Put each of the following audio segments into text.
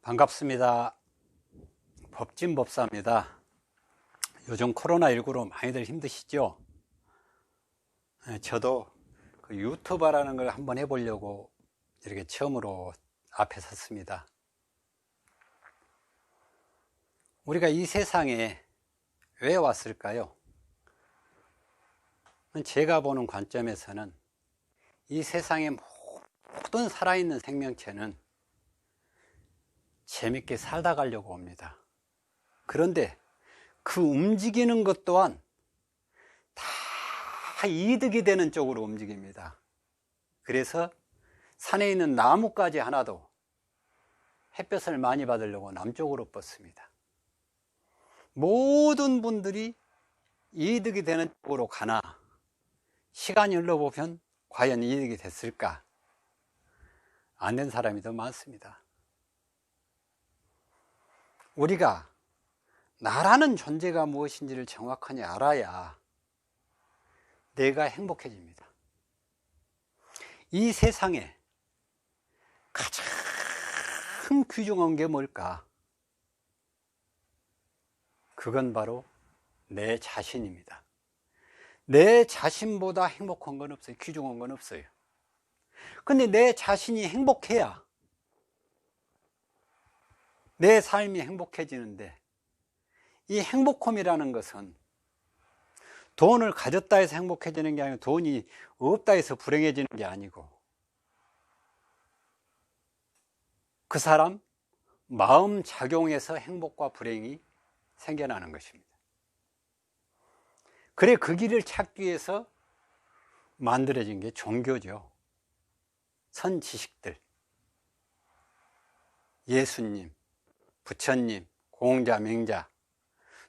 반갑습니다. 법진법사입니다. 요즘 코로나19로 많이들 힘드시죠? 저도 그 유튜버라는 걸 한번 해보려고 이렇게 처음으로 앞에 섰습니다. 우리가 이 세상에 왜 왔을까요? 제가 보는 관점에서는 이 세상의 모든 살아있는 생명체는 재밌게 살다 가려고 옵니다. 그런데 그 움직이는 것 또한 다 이득이 되는 쪽으로 움직입니다. 그래서 산에 있는 나뭇가지 하나도 햇볕을 많이 받으려고 남쪽으로 뻗습니다. 모든 분들이 이득이 되는 쪽으로 가나 시간이 흘러보면 과연 이득이 됐을까? 안 된 사람이 더 많습니다. 우리가 나라는 존재가 무엇인지를 정확하게 알아야 내가 행복해집니다. 이 세상에 가장 귀중한 게 뭘까? 그건 바로 내 자신입니다. 내 자신보다 행복한 건 없어요. 귀중한 건 없어요. 근데 내 자신이 행복해야 내 삶이 행복해지는데, 이 행복함이라는 것은 돈을 가졌다 해서 행복해지는 게 아니고 돈이 없다 해서 불행해지는 게 아니고 그 사람 마음 작용에서 행복과 불행이 생겨나는 것입니다. 그래 그 길을 찾기 위해서 만들어진 게 종교죠. 선지식들, 예수님, 부처님, 공자, 맹자,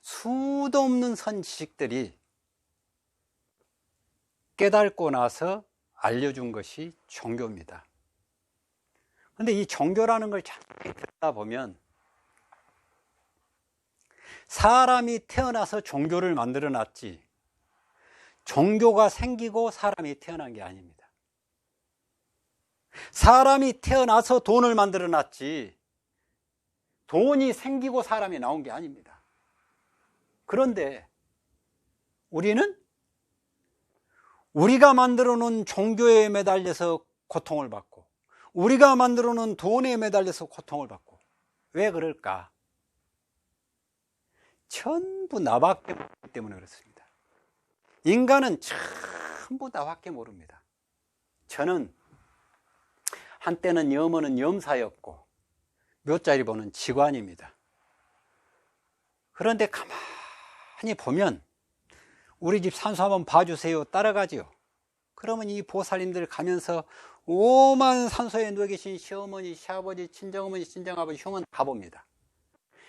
수도 없는 선지식들이 깨닫고 나서 알려준 것이 종교입니다. 그런데 이 종교라는 걸 자세히 듣다 보면 사람이 태어나서 종교를 만들어 놨지 종교가 생기고 사람이 태어난 게 아닙니다. 사람이 태어나서 돈을 만들어 놨지 돈이 생기고 사람이 나온 게 아닙니다. 그런데 우리는 우리가 만들어 놓은 종교에 매달려서 고통을 받고 우리가 만들어 놓은 돈에 매달려서 고통을 받고 왜 그럴까? 전부 나밖에 모르기 때문에 그렇습니다. 인간은 전부 나밖에 모릅니다. 저는 한때는 염원은 염사였고 묘자리 보는 직관입니다. 그런데 가만히 보면 우리 집 산소 한번 봐주세요. 따라가지요. 그러면 이 보살님들 가면서 오만 산소에 누워 계신 시어머니, 시아버지, 친정어머니, 친정아버지, 형은 가봅니다.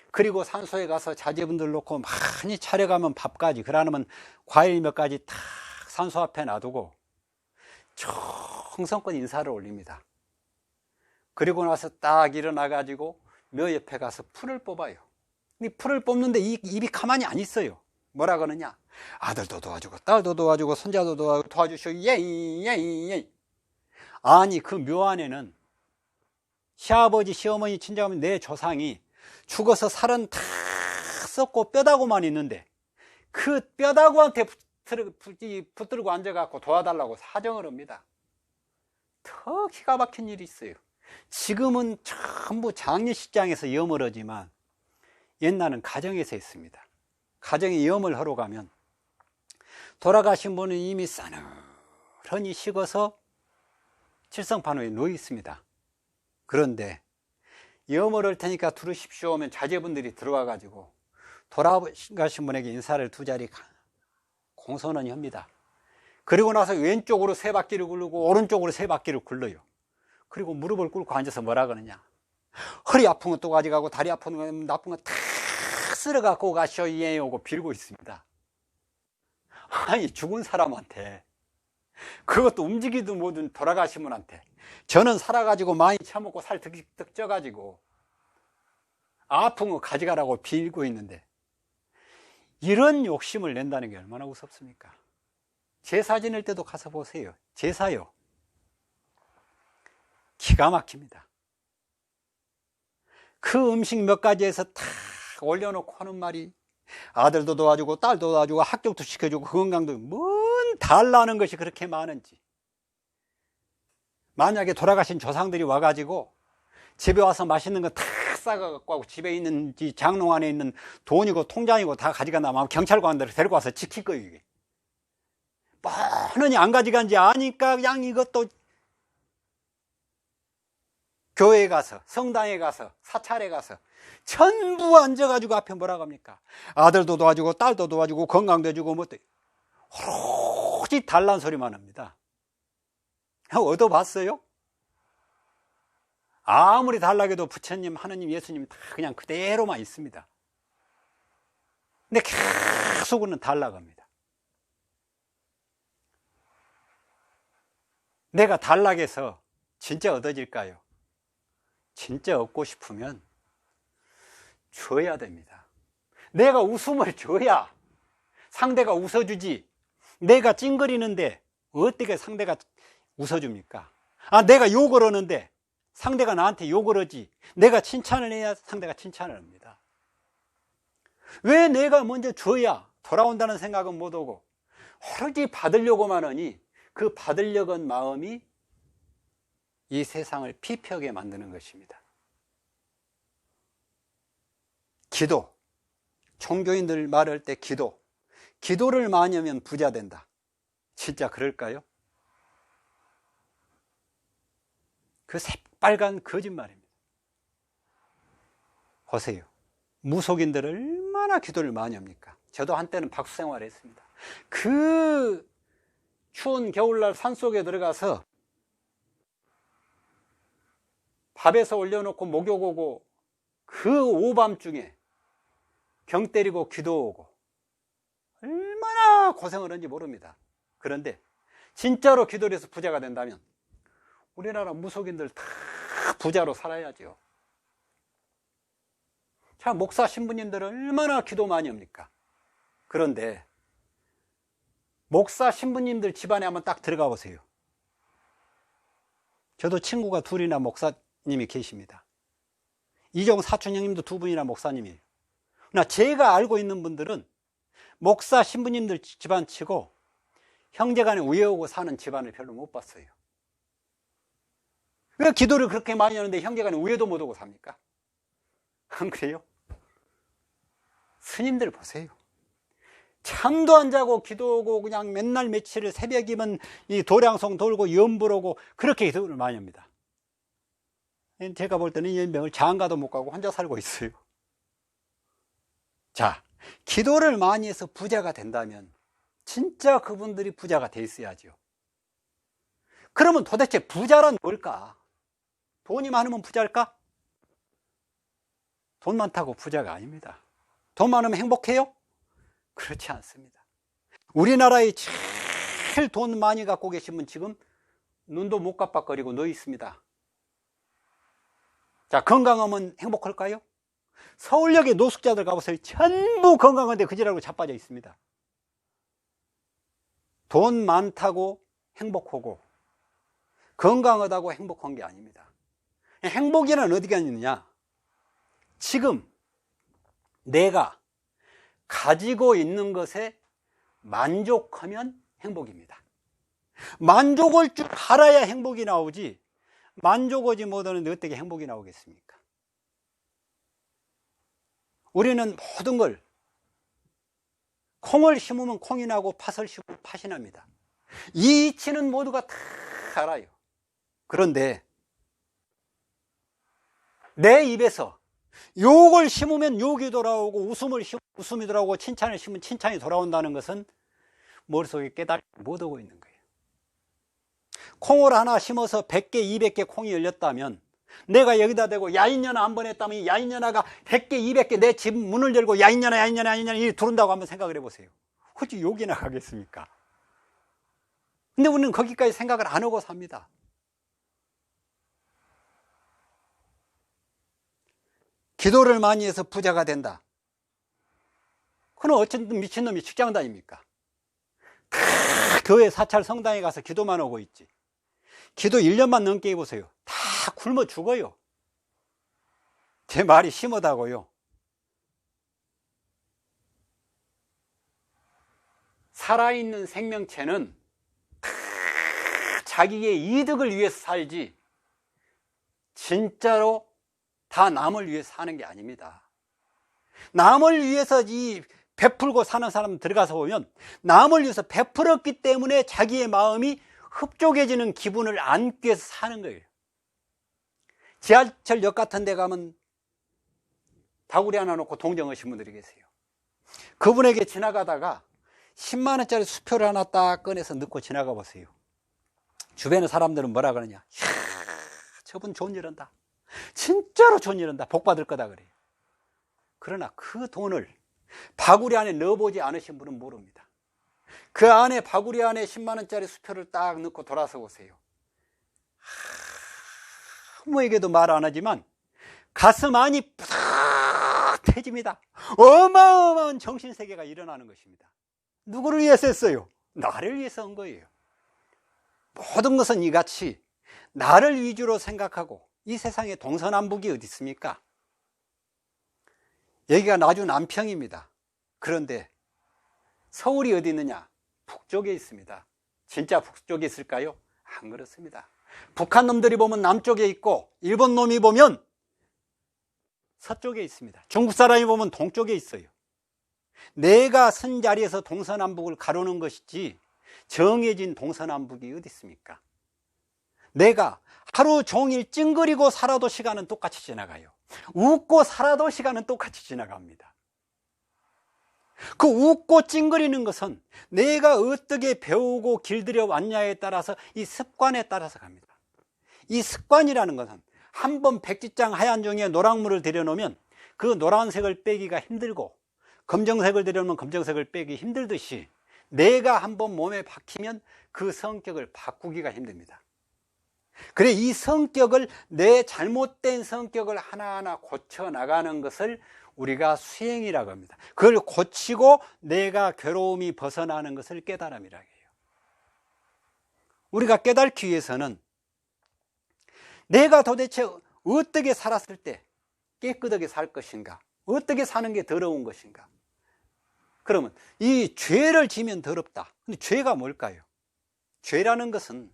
그리고 산소에 가서 자제분들 놓고 많이 차려가면 밥까지, 그러면 과일 몇 가지 탁 산소 앞에 놔두고 정성껏 인사를 올립니다. 그리고 나서 딱 일어나가지고 묘 옆에 가서 풀을 뽑아요. 근데 풀을 뽑는데 입이 가만히 안 있어요. 뭐라 그러냐? 아들도 도와주고 딸도 도와주고 손자도 도와주시오. 예이. 아니 그 묘 안에는 시아버지, 시어머니, 친정어머니 내 조상이 죽어서 살은 다 썩고 뼈다구만 있는데 그 뼈다구한테 붙들고 앉아갖고 도와달라고 사정을 합니다. 더 기가 막힌 일이 있어요. 지금은 전부 장례식장에서 염을 하지만 옛날은 가정에서 했습니다. 가정에 염을 하러 가면 돌아가신 분은 이미 싸늘하니 식어서 칠성판호에 누워 있습니다. 그런데 염을 할 테니까 들으십시오 하면 자제분들이 들어와 가지고 돌아가신 분에게 인사를 두 자리 공손하니 합니다. 그리고 나서 왼쪽으로 세 바퀴를 굴르고 오른쪽으로 세 바퀴를 굴러요. 그리고 무릎을 꿇고 앉아서 뭐라 그러냐? 허리 아픈 것도 가져가고 다리 아픈 거 나쁜 거 다 쓸어 갖고 가시오 예 오고 빌고 있습니다. 아니 죽은 사람한테, 그것도 움직이도 못한 돌아가신 분한테, 저는 살아가지고 많이 처먹고 살 득 쪄가지고 아픈 거 가져가라고 빌고 있는데 이런 욕심을 낸다는 게 얼마나 우습습니까? 제사 지낼 때도 가서 보세요. 제사요, 기가 막힙니다. 그 음식 몇 가지에서 다 올려놓고 하는 말이 아들도 도와주고 딸도 도와주고 학교도 시켜주고 건강도 뭔 달라는 것이 그렇게 많은지. 만약에 돌아가신 조상들이 와가지고 집에 와서 맛있는 거 다 싸가갖고 하고 집에 있는 장롱 안에 있는 돈이고 통장이고 다 가져가 나면 경찰관들 데리고 와서 지킬 거예요. 이게 뻔히 안 가져간지 아니까 그냥 이것도 교회에 가서 성당에 가서 사찰에 가서 전부 앉아가지고 앞에 뭐라고 합니까? 아들도 도와주고 딸도 도와주고 건강도 해주고 뭐 오로지 달란 소리만 합니다. 얻어봤어요? 아무리 달라해도 부처님, 하느님, 예수님 다 그냥 그대로만 있습니다. 근데 계속은 달라갑니다. 내가 달락해서 진짜 얻어질까요? 진짜 얻고 싶으면 줘야 됩니다. 내가 웃음을 줘야 상대가 웃어주지. 내가 찡그리는데 어떻게 상대가 웃어줍니까? 내가 욕을 하는데 상대가 나한테 욕을 하지. 내가 칭찬을 해야 상대가 칭찬을 합니다. 왜 내가 먼저 줘야 돌아온다는 생각은 못 오고 오로지 받으려고만 하니 그 받으려고 한 마음이 이 세상을 피폐하게 만드는 것입니다. 기도, 종교인들 말할 때 기도를 많이 하면 부자 된다. 진짜 그럴까요? 그 새빨간 거짓말입니다. 보세요. 무속인들 얼마나 기도를 많이 합니까? 저도 한때는 박수 생활을 했습니다. 그 추운 겨울날 산속에 들어가서 밥에서 올려놓고 목욕 오고 그 오밤중에 병 때리고 기도 오고 얼마나 고생을 하는지 모릅니다. 그런데 진짜로 기도를 해서 부자가 된다면 우리나라 무속인들 다 부자로 살아야죠. 자, 목사 신부님들 얼마나 기도 많이 합니까? 그런데 목사 신부님들 집안에 한번 딱 들어가 보세요. 저도 친구가 둘이나 목사님이 계십니다. 이종 사촌 형님도 두 분이나 목사님이에요. 그러나 제가 알고 있는 분들은 목사 신부님들 집안 치고 형제간에 우애하고 사는 집안을 별로 못 봤어요. 왜 기도를 그렇게 많이 하는데 형제간에 우애도 못 하고 삽니까? 안 그래요? 스님들 보세요. 잠도 안 자고 기도하고 그냥 맨날 며칠을 새벽이면 이 도량송 돌고 연불하고 그렇게 기도를 많이 합니다. 제가 볼 때는 이 연명을 장가도 못 가고 혼자 살고 있어요. 자, 기도를 많이 해서 부자가 된다면 진짜 그분들이 부자가 돼 있어야죠. 그러면 도대체 부자란 뭘까? 돈이 많으면 부자일까? 돈 많다고 부자가 아닙니다. 돈 많으면 행복해요? 그렇지 않습니다. 우리나라에 제일 돈 많이 갖고 계신 분 지금 눈도 못 깜빡거리고 누워 있습니다. 자, 건강하면 행복할까요? 서울역에 노숙자들 가보세요. 전부 건강한데 그지라고 자빠져 있습니다. 돈 많다고 행복하고 건강하다고 행복한 게 아닙니다. 행복이란 어디가 있느냐? 지금 내가 가지고 있는 것에 만족하면 행복입니다. 만족할 줄 알아야 행복이 나오지, 만족하지 못하는데 어떻게 행복이 나오겠습니까? 우리는 모든 걸, 콩을 심으면 콩이 나고 팥을 심으면 팥이 납니다. 이 이치는 모두가 다 알아요. 그런데 내 입에서 욕을 심으면 욕이 돌아오고 웃음을 심으면 웃음이 돌아오고 칭찬을 심으면 칭찬이 돌아온다는 것은 머릿속에 깨닫지 못하고 있는 거예요. 콩을 하나 심어서 100개, 200개 콩이 열렸다면 내가 여기다 대고 야인년아 한 번 했다면 야인년아가 100개, 200개 내 집 문을 열고 야인년아, 야인년아, 야인년아 이렇게 들어온다고 한번 생각을 해보세요. 어찌 욕이 나가겠습니까? 근데 우리는 거기까지 생각을 안 하고 삽니다. 기도를 많이 해서 부자가 된다. 그건 어쨌든 미친놈이 직장 다닙니까? 다 교회 사찰 성당에 가서 기도만 하고 있지. 기도 1년만 넘게 해보세요. 다 굶어 죽어요. 제 말이 심하다고요? 살아있는 생명체는 다 자기의 이득을 위해서 살지 진짜로 다 남을 위해서 사는 게 아닙니다. 남을 위해서 이 베풀고 사는 사람 들어가서 보면 남을 위해서 베풀었기 때문에 자기의 마음이 흡족해지는 기분을 안기 위해서 사는 거예요. 지하철역 같은 데 가면 다구리 하나 놓고 동정하신 분들이 계세요. 그분에게 지나가다가 10만 원짜리 수표를 하나 딱 꺼내서 넣고 지나가 보세요. 주변의 사람들은 뭐라 그러냐? 이야, 저분 좋은 일 한다. 진짜로 좋은 일 한다. 복 받을 거다 그래요. 그러나 그 돈을 바구리 안에 넣어보지 않으신 분은 모릅니다. 그 안에 바구리 안에 10만 원짜리 수표를 딱 넣고 돌아서 보세요. 아무에게도 말 안 하지만 가슴 안이 뿌듯해집니다. 어마어마한 정신세계가 일어나는 것입니다. 누구를 위해서 했어요? 나를 위해서 한 거예요. 모든 것은 이같이 나를 위주로 생각하고 이 세상에 동서남북이 어디 있습니까? 여기가 나주 남평입니다. 그런데 서울이 어디 있느냐? 북쪽에 있습니다. 진짜 북쪽에 있을까요? 안 그렇습니다. 북한 놈들이 보면 남쪽에 있고 일본 놈이 보면 서쪽에 있습니다. 중국 사람이 보면 동쪽에 있어요. 내가 선 자리에서 동서남북을 가르는 것이지 정해진 동서남북이 어디 있습니까? 내가 하루 종일 찡그리고 살아도 시간은 똑같이 지나가요. 웃고 살아도 시간은 똑같이 지나갑니다. 그 웃고 찡그리는 것은 내가 어떻게 배우고 길들여 왔냐에 따라서 이 습관에 따라서 갑니다. 이 습관이라는 것은 한번 백지장 하얀 종이에 노란물을 들여놓으면 그 노란색을 빼기가 힘들고 검정색을 들여놓으면 검정색을 빼기 힘들듯이 내가 한번 몸에 박히면 그 성격을 바꾸기가 힘듭니다. 그래 이 성격을 내 잘못된 성격을 하나하나 고쳐나가는 것을 우리가 수행이라고 합니다. 그걸 고치고 내가 괴로움이 벗어나는 것을 깨달음이라고 해요. 우리가 깨닫기 위해서는 내가 도대체 어떻게 살았을 때 깨끗하게 살 것인가, 어떻게 사는 게 더러운 것인가. 그러면 이 죄를 지면 더럽다. 근데 죄가 뭘까요? 죄라는 것은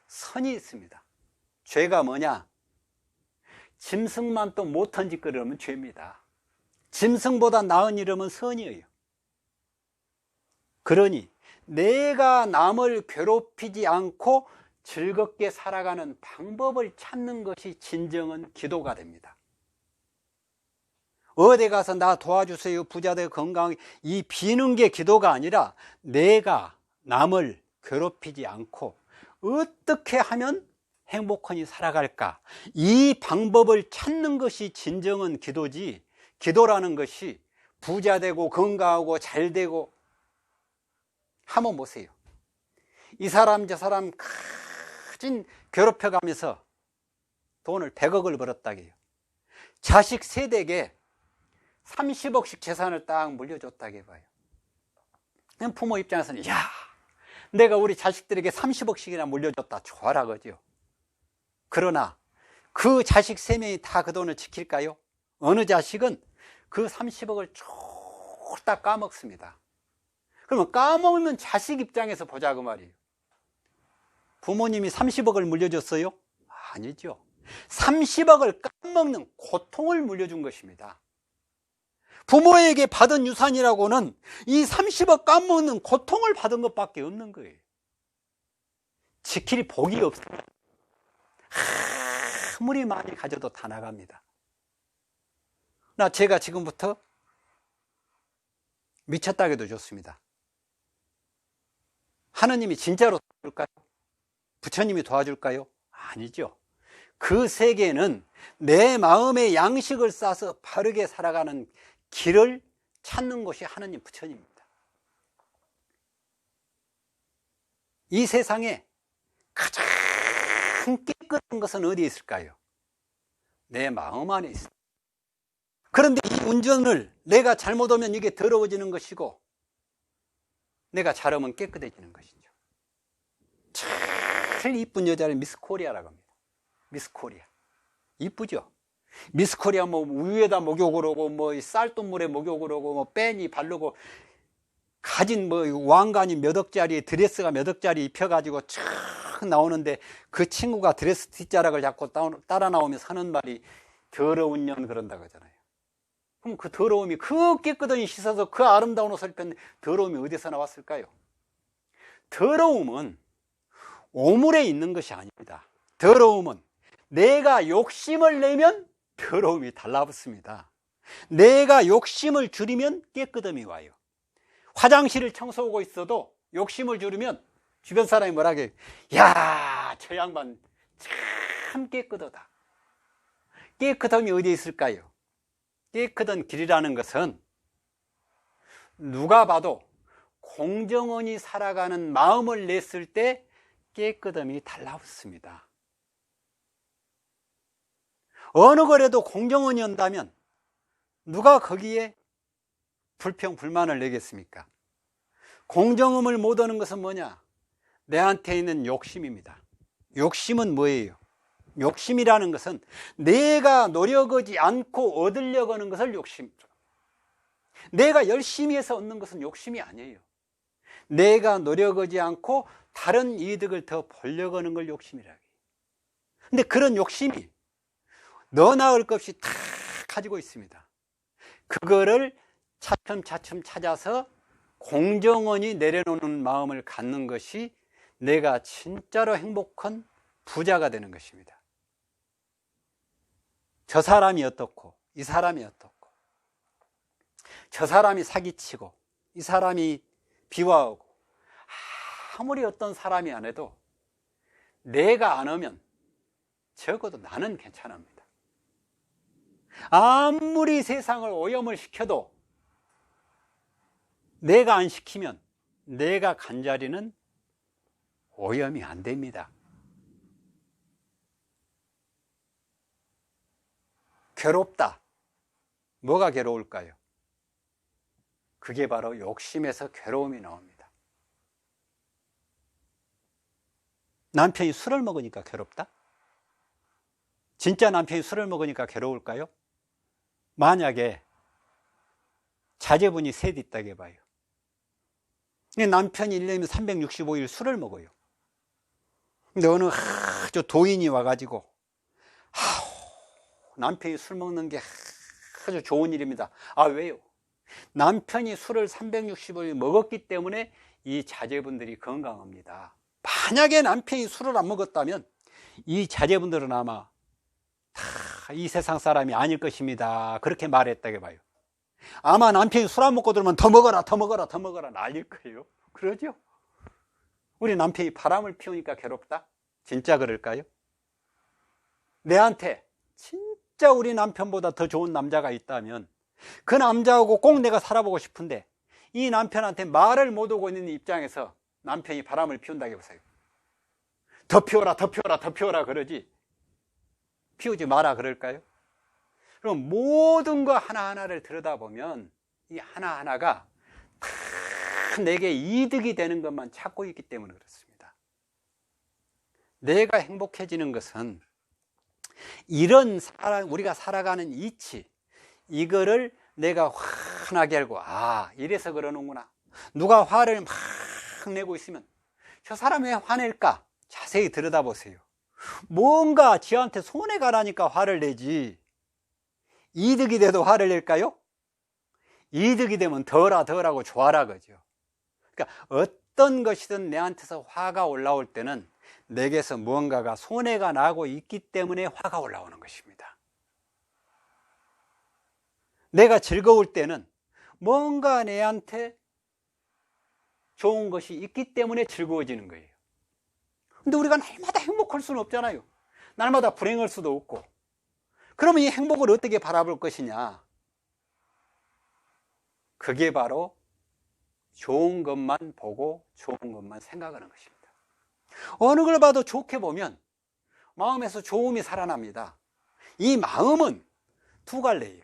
선이 있습니다. 죄가 뭐냐? 짐승만 또 못한 짓 그러면 죄입니다. 짐승보다 나은 이름은 선이에요. 그러니 내가 남을 괴롭히지 않고 즐겁게 살아가는 방법을 찾는 것이 진정한 기도가 됩니다. 어디 가서 나 도와주세요, 부자 되고 건강하게, 이 비는 게 기도가 아니라 내가 남을 괴롭히지 않고 어떻게 하면 행복하게 살아갈까, 이 방법을 찾는 것이 진정한 기도지, 기도라는 것이 부자 되고 건강하고 잘 되고. 한번 보세요. 이 사람 저 사람 가진 괴롭혀가면서 돈을 100억을 벌었다고 해요. 자식 세대에게 30억씩 재산을 딱 물려줬다고 해봐요. 부모 입장에서는 야, 내가 우리 자식들에게 30억씩이나 물려줬다, 좋아라 그죠. 그러나 그 자식 3명이 다 그 돈을 지킬까요? 어느 자식은 그 30억을 쫄딱 까먹습니다. 그러면 까먹으면 자식 입장에서 보자 그 말이에요. 부모님이 30억을 물려줬어요? 아니죠. 30억을 까먹는 고통을 물려준 것입니다. 부모에게 받은 유산이라고는 이 30억 까먹는 고통을 받은 것밖에 없는 거예요. 지킬 복이 없어요. 아무리 많이 가져도 다 나갑니다. 나 제가 지금부터 미쳤다 해도 좋습니다. 하느님이 진짜로 도와줄까요? 부처님이 도와줄까요? 아니죠. 그 세계는 내 마음의 양식을 쌓아서 바르게 살아가는 길을 찾는 것이 하느님 부처님입니다. 이 세상에 가장 깨끗한 것은 어디에 있을까요? 내 마음 안에 있습니다. 그런데 이 운전을 내가 잘못하면 이게 더러워지는 것이고 내가 잘하면 깨끗해지는 것이죠. 제일 이쁜 여자를 미스 코리아라고 합니다. 미스 코리아. 이쁘죠? 미스코리아 뭐 우유에다 목욕을 하고 뭐 쌀뜨물에 목욕을 하고 뭐 빼니 바르고 가진 뭐 왕관이 몇 억짜리 드레스가 몇 억짜리 입혀가지고 촥 나오는데 그 친구가 드레스 뒷자락을 잡고 따라 나오면서 하는 말이 더러운 년 그런다고 하잖아요. 그럼 그 더러움이 그 깨끗하게 씻어서 그 아름다운 옷을 입혔는데 더러움이 어디서 나왔을까요? 더러움은 오물에 있는 것이 아닙니다. 더러움은 내가 욕심을 내면 더러움이 달라붙습니다. 내가 욕심을 줄이면 깨끗함이 와요. 화장실을 청소하고 있어도 욕심을 줄이면 주변 사람이 뭐라 해요? 야, 저 양반 참 깨끗하다. 깨끗함이 어디에 있을까요? 깨끗한 길이라는 것은 누가 봐도 공정원이 살아가는 마음을 냈을 때 깨끗함이 달라붙습니다. 어느 거래도 공정원이 온다면 누가 거기에 불평, 불만을 내겠습니까? 공정함을 못 얻는 것은 뭐냐? 내한테 있는 욕심입니다. 욕심은 뭐예요? 욕심이라는 것은 내가 노력하지 않고 얻으려고 하는 것을 욕심이죠. 내가 열심히 해서 얻는 것은 욕심이 아니에요. 내가 노력하지 않고 다른 이득을 더 보려고 하는 걸 욕심이라고 해요. 근데 그런 욕심이 너나 할 것 없이 다 가지고 있습니다. 그거를 차츰차츰 찾아서 공정원이 내려놓는 마음을 갖는 것이 내가 진짜로 행복한 부자가 되는 것입니다. 저 사람이 어떻고 이 사람이 어떻고 저 사람이 사기치고 이 사람이 비화하고 아무리 어떤 사람이 안 해도 내가 안 하면 적어도 나는 괜찮습니다. 아무리 세상을 오염을 시켜도 내가 안 시키면 내가 간 자리는 오염이 안 됩니다. 괴롭다. 뭐가 괴로울까요? 그게 바로 욕심에서 괴로움이 나옵니다. 남편이 술을 먹으니까 괴롭다? 진짜 남편이 술을 먹으니까 괴로울까요? 만약에 자제분이 셋 있다고 해봐요. 남편이 1년이면 365일 술을 먹어요. 근데 어느 아주 도인이 와가지고 남편이 술 먹는 게 아주 좋은 일입니다. 아, 왜요? 남편이 술을 365일 먹었기 때문에 이 자제분들이 건강합니다. 만약에 남편이 술을 안 먹었다면 이 자제분들은 아마 다 이 세상 사람이 아닐 것입니다. 그렇게 말했다고 봐요. 아마 남편이 술 안 먹고 들으면 더 먹어라 더 먹어라 더 먹어라 난릴 거예요. 그러죠? 우리 남편이 바람을 피우니까 괴롭다? 진짜 그럴까요? 내한테 진짜 우리 남편보다 더 좋은 남자가 있다면 그 남자하고 꼭 내가 살아보고 싶은데 이 남편한테 말을 못 하고 있는 입장에서 남편이 바람을 피운다고 해보세요. 더 피워라 더 피워라 더 피워라 그러지 피우지 마라 그럴까요? 그럼 모든 거 하나하나를 들여다보면 이 하나하나가 다 내게 이득이 되는 것만 찾고 있기 때문에 그렇습니다. 내가 행복해지는 것은 이런 우리가 살아가는 이치, 이거를 내가 환하게 알고 이래서 그러는구나. 누가 화를 막 내고 있으면 저 사람이 왜 화낼까? 자세히 들여다보세요. 뭔가 지한테 손해가 나니까 화를 내지 이득이 돼도 화를 낼까요? 이득이 되면 더라고 좋아라 그죠. 그러니까 어떤 것이든 내한테서 화가 올라올 때는 내게서 무언가가 손해가 나고 있기 때문에 화가 올라오는 것입니다. 내가 즐거울 때는 뭔가 내한테 좋은 것이 있기 때문에 즐거워지는 거예요. 근데 우리가 날마다 행복할 수는 없잖아요. 날마다 불행할 수도 없고. 그러면 이 행복을 어떻게 바라볼 것이냐? 그게 바로 좋은 것만 보고 좋은 것만 생각하는 것입니다. 어느 걸 봐도 좋게 보면 마음에서 좋음이 살아납니다. 이 마음은 두 갈래예요.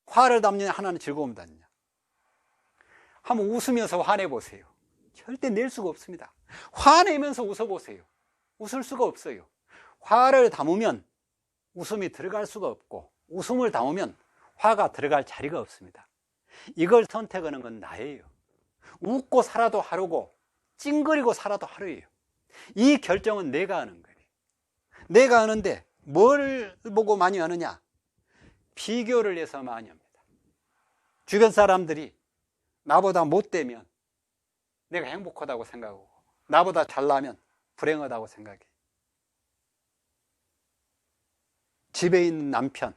화를 담느냐 하나는 즐거움 담느냐. 한번 웃으면서 화내보세요. 절대 낼 수가 없습니다. 화내면서 웃어보세요. 웃을 수가 없어요. 화를 담으면 웃음이 들어갈 수가 없고, 웃음을 담으면 화가 들어갈 자리가 없습니다. 이걸 선택하는 건 나예요. 웃고 살아도 하루고 찡그리고 살아도 하루예요. 이 결정은 내가 하는 거예요. 내가 하는데 뭘 보고 많이 하느냐? 비교를 해서 많이 합니다. 주변 사람들이 나보다 못되면 내가 행복하다고 생각하고, 나보다 잘나면 불행하다고 생각해. 집에 있는 남편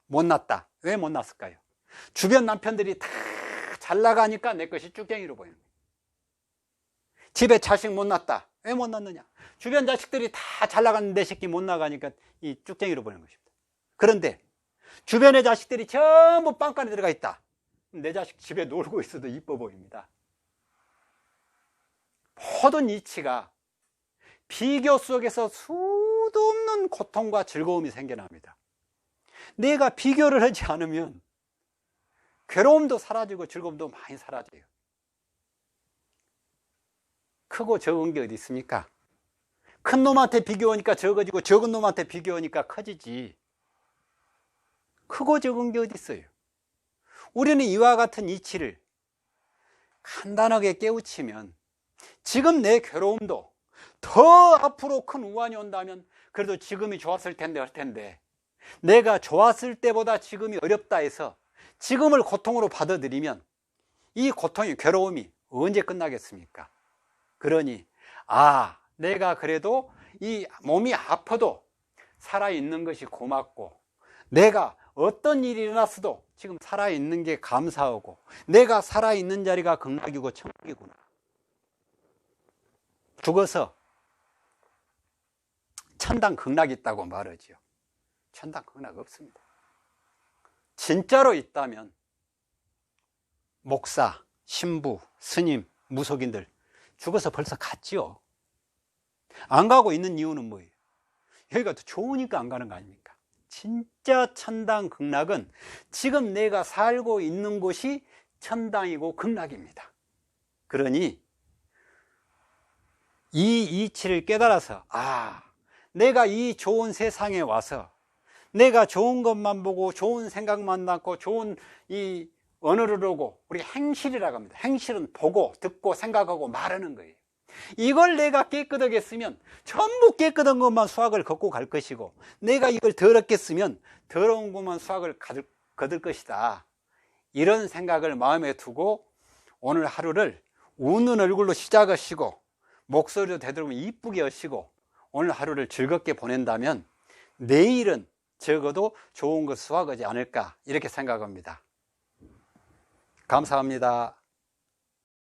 못났다. 왜 못났을까요? 주변 남편들이 다 잘 나가니까 내 것이 쭉쟁이로 보이는 거예요. 집에 자식 못났다. 왜 못났느냐? 주변 자식들이 다 잘 나가는 내 새끼 못 나가니까 이 쭉쟁이로 보이는 것입니다. 그런데 주변의 자식들이 전부 빵간에 들어가 있다. 내 자식 집에 놀고 있어도 이뻐 보입니다. 모든 이치가 비교 속에서 수도 없는 고통과 즐거움이 생겨납니다. 내가 비교를 하지 않으면 괴로움도 사라지고 즐거움도 많이 사라져요. 크고 적은 게 어디 있습니까? 큰 놈한테 비교하니까 적어지고 적은 놈한테 비교하니까 커지지. 크고 적은 게 어디 있어요? 우리는 이와 같은 이치를 간단하게 깨우치면 지금 내 괴로움도 더 앞으로 큰 우환이 온다면 그래도 지금이 좋았을 텐데 할 텐데, 내가 좋았을 때보다 지금이 어렵다 해서 지금을 고통으로 받아들이면 이 고통이, 괴로움이 언제 끝나겠습니까? 그러니 내가 그래도 이 몸이 아파도 살아있는 것이 고맙고, 내가 어떤 일이 일어났어도 지금 살아있는 게 감사하고, 내가 살아있는 자리가 극락이고 천국이구나. 죽어서 천당 극락이 있다고 말하지요. 천당 극락 없습니다. 진짜로 있다면 목사, 신부, 스님, 무속인들 죽어서 벌써 갔지요. 안 가고 있는 이유는 뭐예요? 여기가 더 좋으니까 안 가는 거 아닙니까? 진짜 천당 극락은 지금 내가 살고 있는 곳이 천당이고 극락입니다. 그러니 이 이치를 깨달아서 내가 이 좋은 세상에 와서 내가 좋은 것만 보고 좋은 생각만 낳고 좋은 이 언어를 하고, 우리 행실이라고 합니다. 행실은 보고 듣고 생각하고 말하는 거예요. 이걸 내가 깨끗하게 쓰면 전부 깨끗한 것만 수학을 걷고 갈 것이고, 내가 이걸 더럽게 쓰면 더러운 것만 수학을 거둘 것이다. 이런 생각을 마음에 두고 오늘 하루를 웃는 얼굴로 시작하시고, 목소리도 되도록이면 이쁘게 하시고 오늘 하루를 즐겁게 보낸다면 내일은 적어도 좋은 것 수확하지 않을까, 이렇게 생각합니다. 감사합니다.